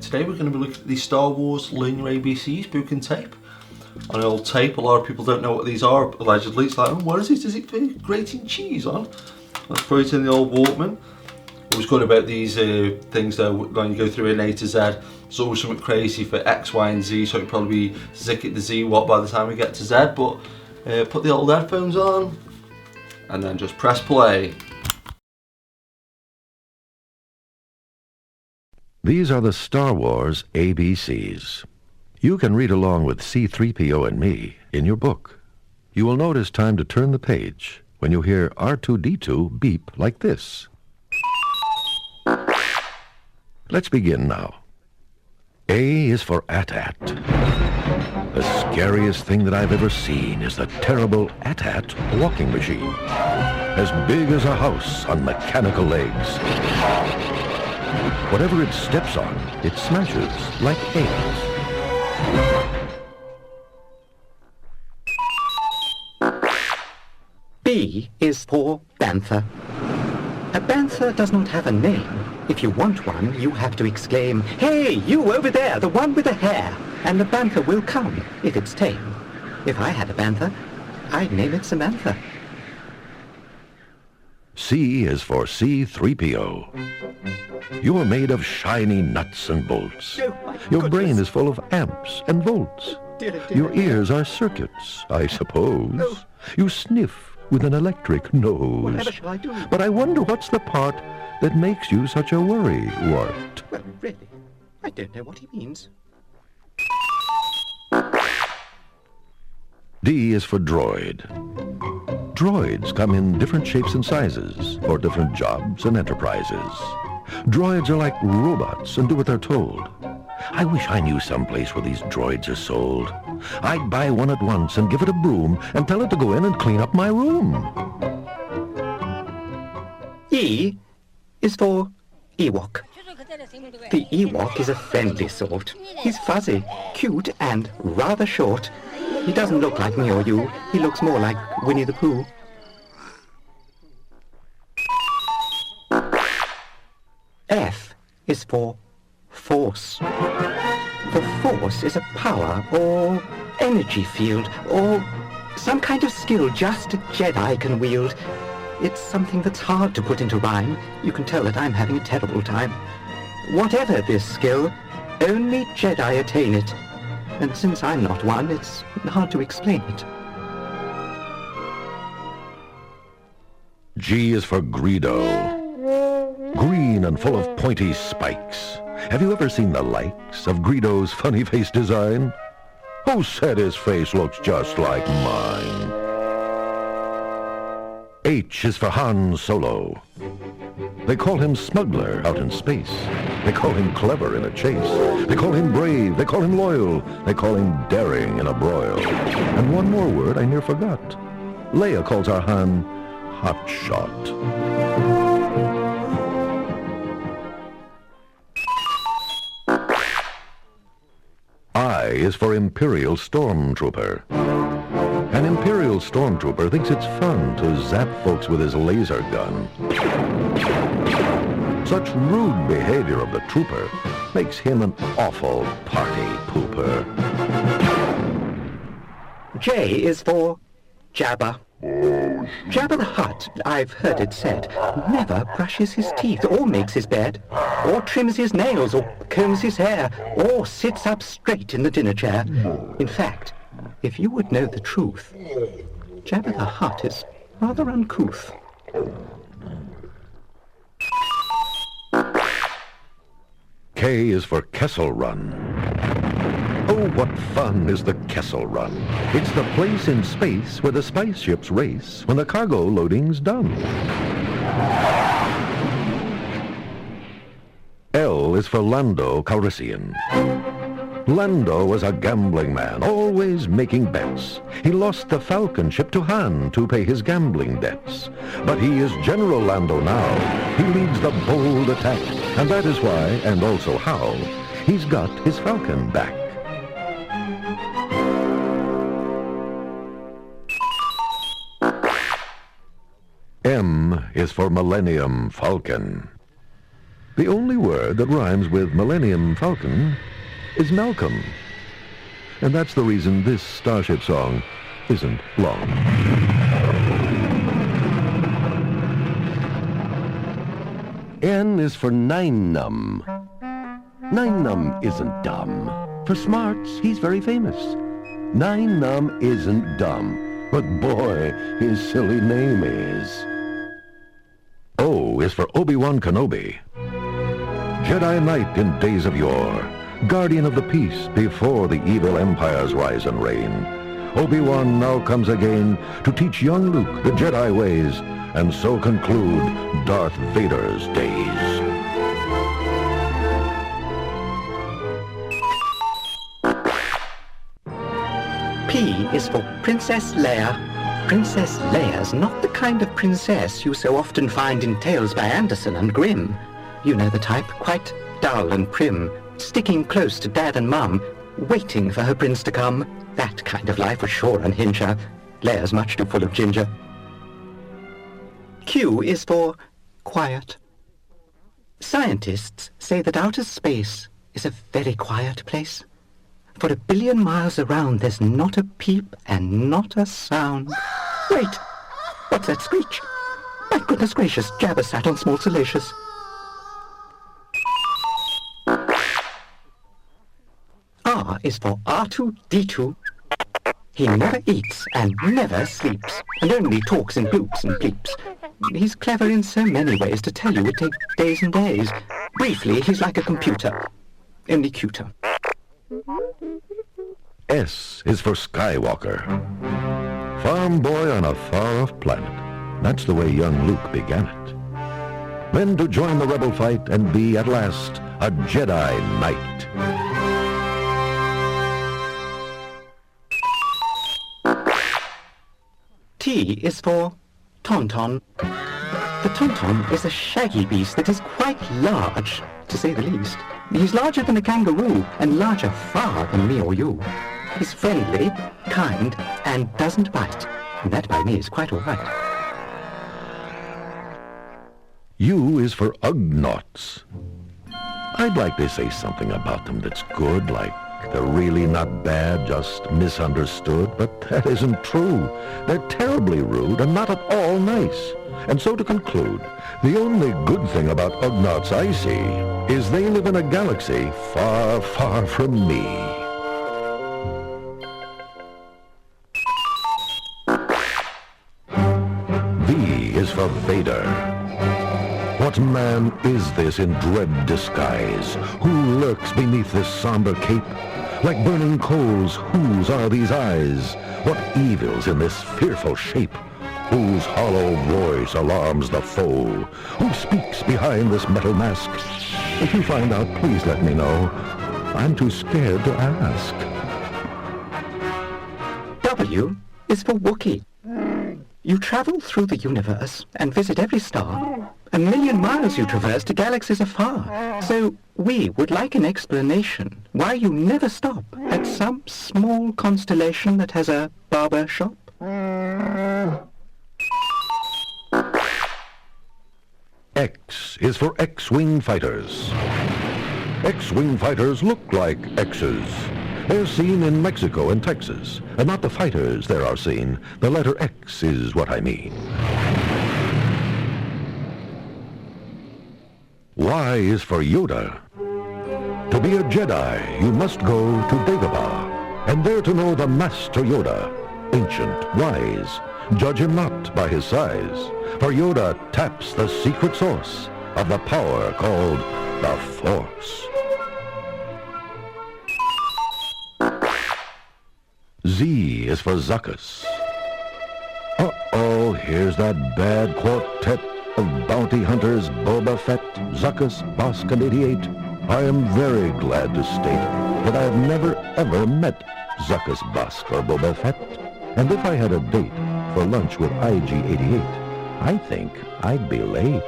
Today we're going to be looking at the Star Wars Learn Your ABCs book and tape. On an old tape, a lot of people don't know what these are, allegedly. It's like, oh, what is it? Is it for grating cheese on? Let's put it in the old Walkman. What's good about these things though, when you go through an A to Z, there's always something crazy for X, Y and Z, so it'll probably be Zick it the Z what by the time we get to Z, but put the old headphones on and then just press play. These are the Star Wars ABCs. You can read along with C-3PO and me in your book. You will notice time to turn the page when you hear R2-D2 beep like this. Let's begin now. A is for AT-AT. The scariest thing that I've ever seen is the terrible AT-AT walking machine. As big as a house on mechanical legs. Whatever it steps on, it smashes like eggs. B is for Bantha. A Bantha does not have a name. If you want one, you have to exclaim, "Hey, you over there, the one with the hair!" And the Bantha will come, if it's tame. If I had a Bantha, I'd name it Samantha. C is for C-3PO. You're made of shiny nuts and bolts. Oh, my Your goodness. brain is full of amps and volts. Dear. Your ears are circuits, I suppose. Oh. You sniff with an electric nose. Whatever shall I do? But I wonder what's the part that makes you such a worry-wart. Well, really, I don't know what he means. D is for droid. Droids come in different shapes and sizes for different jobs and enterprises. Droids are like robots and do what they're told. I wish I knew someplace where these droids are sold. I'd buy one at once and give it a broom and tell it to go in and clean up my room. E is for Ewok. The Ewok is a friendly sort. He's fuzzy, cute, and rather short. He doesn't look like me or you. He looks more like Winnie the Pooh. F is for Force. The Force is a power or energy field or some kind of skill just a Jedi can wield. It's something that's hard to put into rhyme. You can tell that I'm having a terrible time. Whatever this skill, only Jedi attain it. And since I'm not one, it's hard to explain it. G is for Greedo. Green and full of pointy spikes. Have you ever seen the likes of Greedo's funny face design? Who said his face looks just like mine? H is for Han Solo. They call him smuggler out in space. They call him clever in a chase. They call him brave. They call him loyal. They call him daring in a broil. And one more word I near forgot. Leia calls our Han Hot Shot. I is for Imperial Stormtrooper. An Imperial Stormtrooper thinks it's fun to zap folks with his laser gun. Such rude behavior of the trooper makes him an awful party pooper. J is for Jabba. Jabba the Hutt, I've heard it said, never brushes his teeth or makes his bed, or trims his nails or combs his hair, or sits up straight in the dinner chair. In fact, if you would know the truth, Jabba the Hutt is rather uncouth. K is for Kessel Run. Oh, what fun is the Kessel Run. It's the place in space where the spice ships race when the cargo loading's done. L is for Lando Calrissian. Lando was a gambling man, always making bets. He lost the Falcon ship to Han to pay his gambling debts. But he is General Lando now. He leads the bold attack, and that is why, and also how, he's got his Falcon back. M is for Millennium Falcon. The only word that rhymes with Millennium Falcon is Malcolm. And that's the reason this Starship song isn't long. N is for Nine-Num. Nine-Num isn't dumb. For smarts, he's very famous. Nine-Num isn't dumb, but boy, his silly name is. O is for Obi-Wan Kenobi. Jedi Knight in days of yore, guardian of the peace before the evil empires rise and reign. Obi-Wan now comes again to teach young Luke the Jedi ways, and so conclude Darth Vader's days. P is for Princess Leia. Princess Leia's not the kind of princess you so often find in tales by Anderson and Grimm. You know the type, quite dull and prim, sticking close to Dad and Mum, waiting for her prince to come. That kind of life would sure unhinge her. Leia's much too full of ginger. Q is for quiet. Scientists say that outer space is a very quiet place. For 1 billion miles around, there's not a peep and not a sound. Wait! What's that screech? My goodness gracious, Jabba sat on small salacious. R is for R2-D2. He never eats and never sleeps, and only talks in bloops and bleeps. He's clever in so many ways, to tell you would take days and days. Briefly, he's like a computer, only cuter. S is for Skywalker. Farm boy on a far-off planet. That's the way young Luke began it. Then to join the rebel fight and be, at last, a Jedi Knight. T is for Tauntaun. The Tauntaun is a shaggy beast that is quite large, to say the least. He's larger than a kangaroo, and larger far than me or you. He's friendly, kind, and doesn't bite. And that by me is quite all right. U is for Ugnaughts. I'd like to say something about them that's good, like they're really not bad, just misunderstood, but that isn't true. They're terribly rude and not at all nice. And so to conclude, the only good thing about Ugnaughts I see is they live in a galaxy far, far from me. V is for Vader. What man is this in dread disguise, who lurks beneath this somber cape? Like burning coals, whose are these eyes? What evil's in this fearful shape? Whose hollow voice alarms the foe? Who speaks behind this metal mask? If you find out, please let me know. I'm too scared to ask. W is for Wookiee. You travel through the universe and visit every star. 1 million miles you traverse to galaxies afar. So we would like an explanation why you never stop at some small constellation that has a barber shop. X is for X-Wing fighters. X-Wing fighters look like X's. They're seen in Mexico and Texas, and not the fighters there are seen. The letter X is what I mean. Y is for Yoda. To be a Jedi, you must go to Dagobah, and there to know the Master Yoda, ancient, wise. Judge him not by his size, for Yoda taps the secret source of the power called the Force. Z is for Zuckuss. Uh-oh, here's that bad quartet of bounty hunters, Boba Fett, Zuckuss, Boskin 88. I am very glad to state that I have never ever met Zuckuss, Bosk, or Boba Fett. And if I had a date for lunch with IG 88, I think I'd be late.